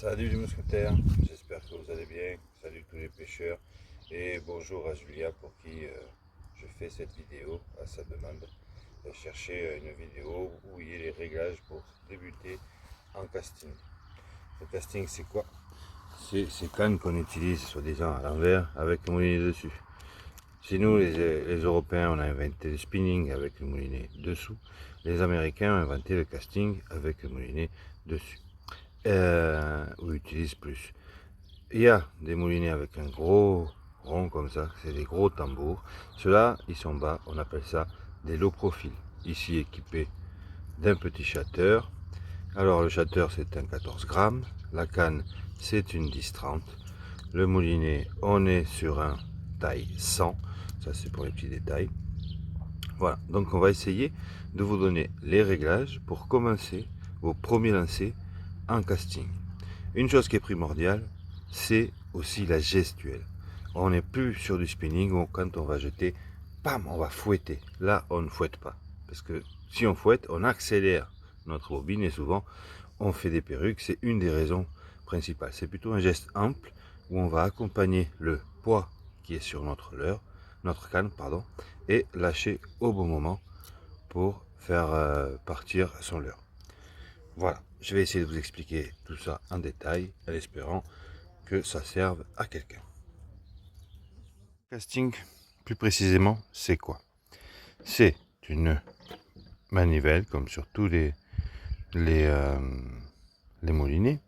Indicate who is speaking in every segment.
Speaker 1: Salut les mousquetaires, j'espère que vous allez bien. Salut tous les pêcheurs et bonjour à Julia pour qui je fais cette vidéo à sa demande. Elle cherchait une vidéo où il y a les réglages pour débuter en casting. Le casting c'est quoi? C'est ces cannes qu'on utilise soi-disant à l'envers avec le moulinet dessus. Chez nous les Européens on a inventé le spinning avec le moulinet dessous. Les Américains ont inventé le casting avec le moulinet dessus. Ou utilise plus. Il y a des moulinets avec un gros rond comme ça, c'est des gros tambours. Ceux-là, ils sont bas, on appelle ça des low profils. Ici équipés d'un petit chatteur. Alors le chatteur c'est un 14 grammes, la canne c'est une 10-30. Le moulinet, on est sur un taille 100, ça c'est pour les petits détails. Voilà, donc on va essayer de vous donner les réglages pour commencer vos premiers lancers en casting. Une chose qui est primordiale, c'est aussi la gestuelle. On n'est plus sur du spinning où quand on va jeter, bam, on va fouetter. Là, on ne fouette pas. Parce que si on fouette, on accélère notre bobine et souvent, on fait des perruques. C'est une des raisons principales. C'est plutôt un geste ample où on va accompagner le poids qui est sur notre canne, pardon, et lâcher au bon moment pour faire partir son leurre. Voilà, je vais essayer de vous expliquer tout ça en détail, en espérant que ça serve à quelqu'un. Casting, plus précisément, c'est quoi? C'est une manivelle, comme sur tous les, euh, les moulinets.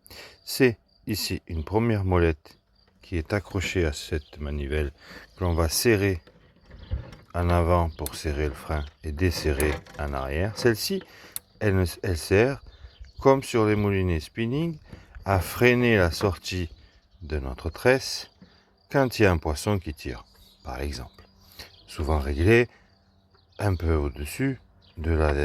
Speaker 1: C'est ici une première molette qui est accrochée à cette manivelle, que l'on va serrer en avant pour serrer le frein et desserrer en arrière. Celle-ci, elle sert, comme sur les moulinets spinning, à freiner la sortie de notre tresse quand il y a un poisson qui tire, par exemple. Souvent réglé un peu au-dessus de la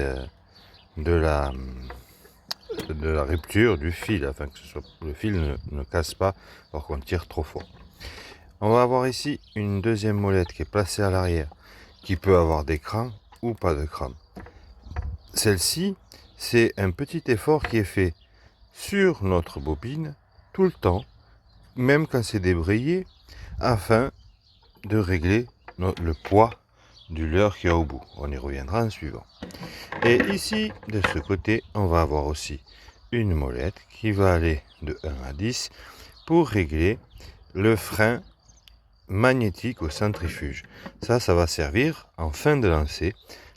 Speaker 1: rupture du fil, afin que le fil ne casse pas alors qu'on tire trop fort. On va avoir ici une deuxième molette qui est placée à l'arrière, qui peut avoir des crans ou pas de crans. Celle-ci, c'est un petit effort qui est fait sur notre bobine tout le temps, même quand c'est débrayé, afin de régler le poids du leurre qu'il y a au bout. On y reviendra en suivant. Et ici, de ce côté, on va avoir aussi une molette qui va aller de 1 à 10 pour régler le frein magnétique au centrifuge. Ça va servir en fin de lancer.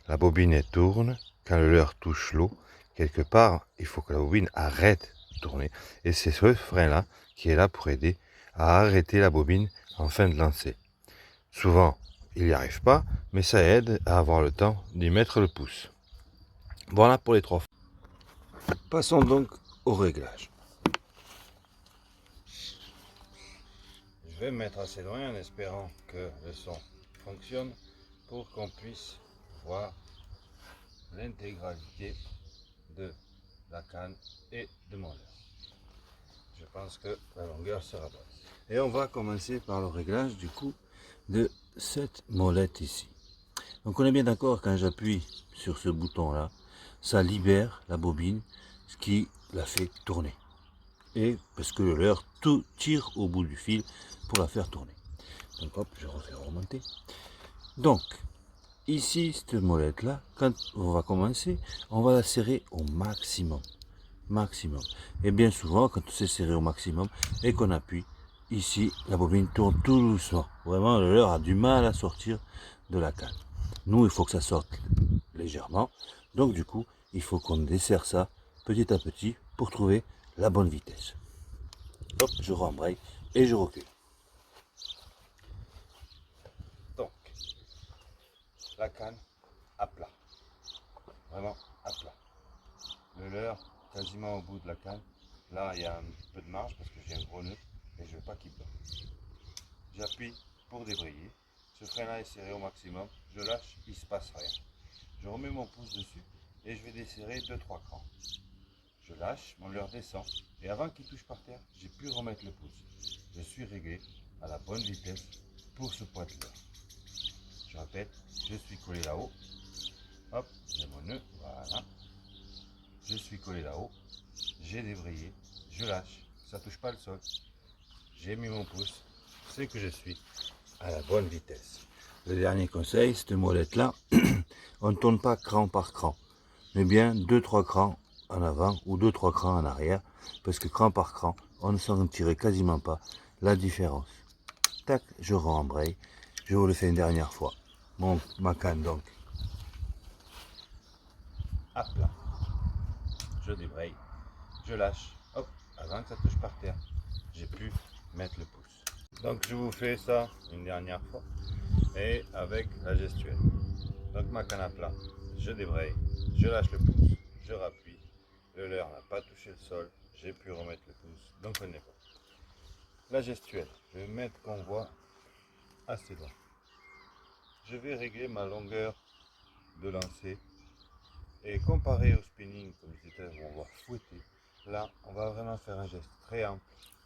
Speaker 1: La bobine elle tourne. Quand le leurre touche l'eau, quelque part, il faut que la bobine arrête de tourner. Et c'est ce frein-là qui est là pour aider à arrêter la bobine en fin de lancer. Souvent, il n'y arrive pas, mais ça aide à avoir le temps d'y mettre le pouce. Voilà pour les trois. Passons donc au réglage. Je vais me mettre assez loin en espérant que le son fonctionne pour qu'on puisse voir l'intégralité de la canne et de mon leurre. Je pense que la longueur sera bonne. Et on va commencer par le réglage du coup de cette molette ici. Donc on est bien d'accord, quand j'appuie sur ce bouton là, ça libère la bobine, ce qui la fait tourner. Et parce que le leurre tout tire au bout du fil pour la faire tourner. Donc hop, je refais remonter. Donc ici, cette molette là, quand on va commencer, on va la serrer au maximum. Et bien souvent, quand c'est serré au maximum et qu'on appuie, ici, la bobine tourne tout doucement. Vraiment, le leurre a du mal à sortir de la canne. Nous, il faut que ça sorte légèrement. Donc du coup, il faut qu'on desserre ça petit à petit pour trouver la bonne vitesse. Hop, je rembraye et je recule. Donc, la canne à plat. Vraiment à plat. Le leurre quasiment au bout de la canne. Là, il y a un peu de marge parce que j'ai un gros nœud et je ne veux pas qu'il plante. J'appuie pour débrayer. Ce frein-là est serré au maximum. Je lâche, il ne se passe rien. Je remets mon pouce dessus et je vais desserrer 2-3 crans. Je lâche, mon leurre descend et avant qu'il touche par terre, j'ai pu remettre le pouce. Je suis réglé à la bonne vitesse pour ce poids de leurre. Je répète, je suis collé là-haut. Hop, j'ai mon nœud, voilà. Je suis collé là-haut, j'ai débrayé, je lâche, ça touche pas le sol. J'ai mis mon pouce, c'est que je suis à la bonne vitesse. Le dernier conseil, cette molette-là, on ne tourne pas cran par cran, mais bien 2-3 crans en avant ou 2-3 crans en arrière, parce que cran par cran, on ne sentirait quasiment pas la différence. Tac, je rembraye, je vous le fais une dernière fois. Ma canne donc, à plat, je débraye, je lâche, hop, avant que ça touche par terre, j'ai pu mettre le pouce. Donc je vous fais ça une dernière fois, et avec la gestuelle. Donc ma canne à plat, je débraye, je lâche le pouce, je rappuie, le leurre n'a pas touché le sol, j'ai pu remettre le pouce, donc on n'est pas. La gestuelle, je vais mettre qu'on voit assez loin. Je vais régler ma longueur de lancer et comparé au spinning, comme je disais, où on va fouetter, là on va vraiment faire un geste très ample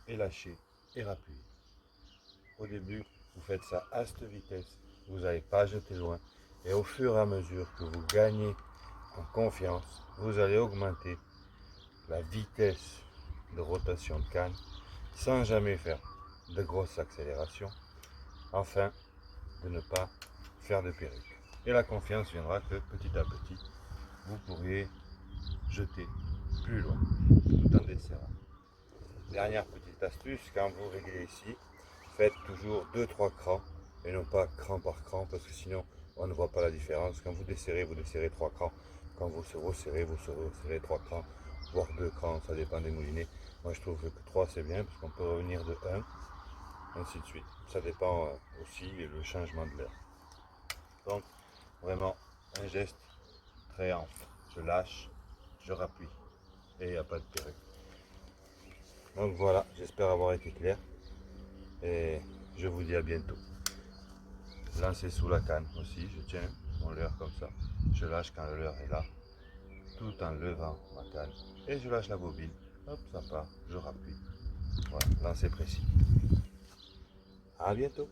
Speaker 1: et lâcher et rappuyer. Au début, vous faites ça à cette vitesse, vous n'allez pas jeter loin et au fur et à mesure que vous gagnez en confiance, vous allez augmenter la vitesse de rotation de canne sans jamais faire de grosses accélérations afin de ne pas faire de perruque. Et la confiance viendra que petit à petit, vous pourriez jeter plus loin tout en desserrant. Dernière petite astuce, quand vous réglez ici, faites toujours 2-3 crans et non pas cran par cran parce que sinon on ne voit pas la différence. Quand vous desserrez 3 crans. Quand vous resserrez 3 crans, voire 2 crans, ça dépend des moulinets. Moi je trouve que 3 c'est bien parce qu'on peut revenir de 1, ainsi de suite. Ça dépend aussi le changement de l'heure. Donc vraiment un geste très ample. Je lâche, je rappuie et il n'y a pas de perruque. Donc voilà, j'espère avoir été clair et je vous dis à bientôt. Lancer sous la canne aussi, je tiens mon leurre comme ça, je lâche quand le leurre est là, tout en levant ma canne et je lâche la bobine, hop ça part, je rappuie. Voilà, lancer précis. À bientôt.